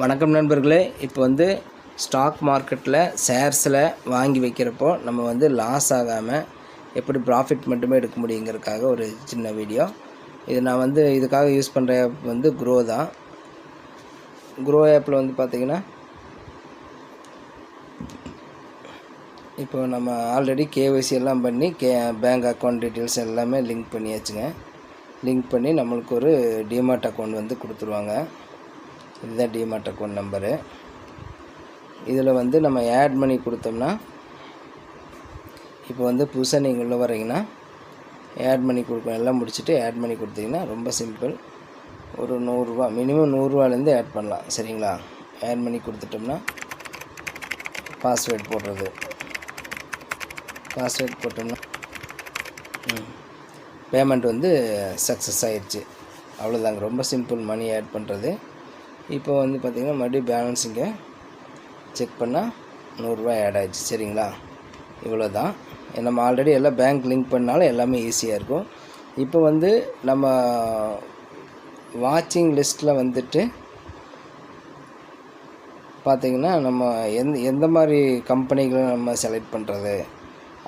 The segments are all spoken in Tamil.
வணக்கம் நண்பர்களே. இப்போ வந்து ஸ்டாக் மார்க்கெட்டில் ஷேர்ஸில் வாங்கி வைக்கிறப்போ நம்ம வந்து லாஸ் ஆகாமல் எப்படி ப்ராஃபிட் மட்டுமே எடுக்க முடியுங்கிறதுக்காக ஒரு சின்ன வீடியோ. இது நான் வந்து இதுக்காக யூஸ் பண்ணுற ஆப் வந்து க்ரோ தான். க்ரோ ஆப்பில் வந்து பார்த்திங்கன்னா இப்போ நம்ம ஆல்ரெடி கேஒய்சி எல்லாம் பண்ணி பேங்க் அக்கௌண்ட் டீட்டெயில்ஸ் எல்லாமே லிங்க் பண்ணியாச்சுங்க. லிங்க் பண்ணி நம்மளுக்கு ஒரு டிமார்ட் அக்கௌண்ட் வந்து கொடுத்துருவாங்க. இதுதான் டிமார்ட் அக்கௌண்ட் நம்பரு. இதில் வந்து நம்ம ஆட் பண்ணி கொடுத்தோம்னா, இப்போ வந்து புதுசாக நீங்கள் உள்ளே வரீங்கன்னா ஆட் பண்ணி கொடுக்கணும். எல்லாம் முடிச்சுட்டு ஆட் பண்ணி கொடுத்தீங்கன்னா ரொம்ப சிம்பிள். ஒரு 100 ரூபா மினிமம் 100 ரூபாலேருந்து ஆட் பண்ணலாம். சரிங்களா? ஆட் பண்ணி கொடுத்துட்டோம்னா பாஸ்வேர்ட் போடுறது. பாஸ்வேர்ட் போட்டோம்னா பேமெண்ட் வந்து சக்ஸஸ் ஆயிடுச்சு. அவ்வளோதாங்க. ரொம்ப சிம்பிள் மணி ஆட் பண்ணுறது. இப்போ வந்து பார்த்திங்கன்னா மறுபடியும் பேலன்ஸ் இங்கே செக் பண்ணால் 100 ரூபா ஆட் ஆகிடுச்சு. சரிங்களா? இவ்வளோ தான். நம்ம ஆல்ரெடி எல்லாம் பேங்க் லிங்க் பண்ணாலும் எல்லாமே ஈஸியாக இருக்கும். இப்போ வந்து நம்ம வாட்சிங் லிஸ்ட்டில் வந்துட்டு பார்த்திங்கன்னா நம்ம எந்த மாதிரி கம்பெனிகளை நம்ம செலக்ட் பண்ணுறது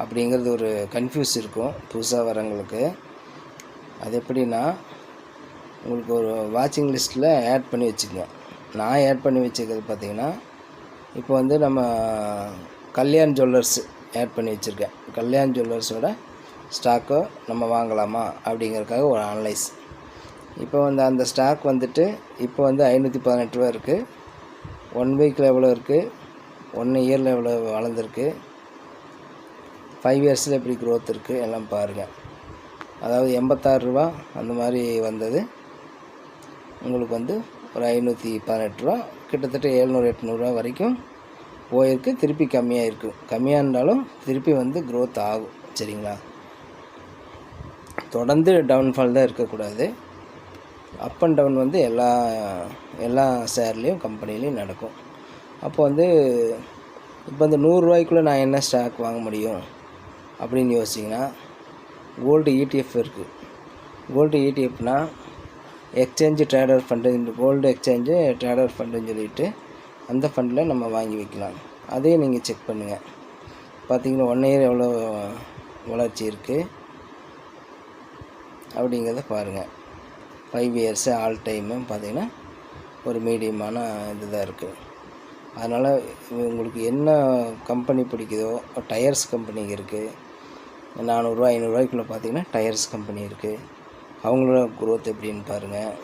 அப்படிங்கிறது ஒரு கன்ஃபியூஸ் இருக்கும் புதுசாக வரவங்களுக்கு. அது எப்படின்னா, உங்களுக்கு ஒரு வாட்சிங் லிஸ்ட்டில் ஆட் பண்ணி வச்சுக்கோங்க. நான் ஆட் பண்ணி வச்சுக்கிறது பார்த்திங்கன்னா, இப்போ வந்து நம்ம கல்யாண் ஜுவல்லர்ஸ் ஆட் பண்ணி வச்சுருக்கேன். கல்யாண் ஜுவல்லர்ஸோட ஸ்டாக்கை நம்ம வாங்கலாமா அப்படிங்கிறதுக்காக ஒரு அனலைஸ். இப்போ வந்து அந்த ஸ்டாக் வந்துட்டு இப்போ வந்து 518 ரூபா இருக்குது. 1 வீக்கில் எவ்வளோ இருக்குது, 1 இயரில் எவ்வளோ வளர்ந்துருக்கு, 5 இயர்ஸில் எப்படி க்ரோத் இருக்குது எல்லாம் பாருங்கள். அதாவது 86 ரூபா அந்த மாதிரி வந்தது. உங்களுக்கு வந்து ஒரு 518 ரூபா, கிட்டத்தட்ட 700-800 ரூபா வரைக்கும் போயிருக்கு. திருப்பி கம்மியாக இருக்குது. கம்மியாக இருந்தாலும் திருப்பி வந்து க்ரோத் ஆகும். சரிங்களா? தொடர்ந்து டவுன்ஃபால் தான் இருக்கக்கூடாது. அப் அண்ட் டவுன் வந்து எல்லா ஷேர்லேயும் கம்பெனிலையும் நடக்கும். அப்போ வந்து இப்போ வந்து 100 ரூபாய்க்குள்ளே நான் என்ன ஸ்டாக் வாங்க முடியும் அப்படின்னு யோசிச்சிங்கன்னா, கோல்டு ETF இருக்குது. கோல்டு ETFனால் எக்ஸ்சேஞ்சு ட்ரேடர் ஃபண்டு, இந்த கோல்டு எக்ஸ்சேஞ்சு ட்ரேடர் ஃபண்டுன்னு சொல்லிட்டு அந்த ஃபண்டில் நம்ம வாங்கி வைக்கலாம். அதையும் நீங்கள் செக் பண்ணுங்கள். பார்த்திங்கன்னா 1 இயர் எவ்வளோ வளர்ச்சி இருக்குது அப்படிங்கிறத பாருங்கள். 5 இயர்ஸு ஆல் டைமு பார்த்திங்கன்னா ஒரு மீடியமான இது தான் இருக்குது. அதனால் உங்களுக்கு என்ன கம்பெனி பிடிக்குதோ, டயர்ஸ் கம்பெனி இருக்குது. 400 ரூபா 500 ரூபாய்க்குள்ளே பார்த்திங்கன்னா டயர்ஸ் கம்பெனி இருக்குது. அவங்களோட க்ரோத் எப்படின்னு பாருங்கள்.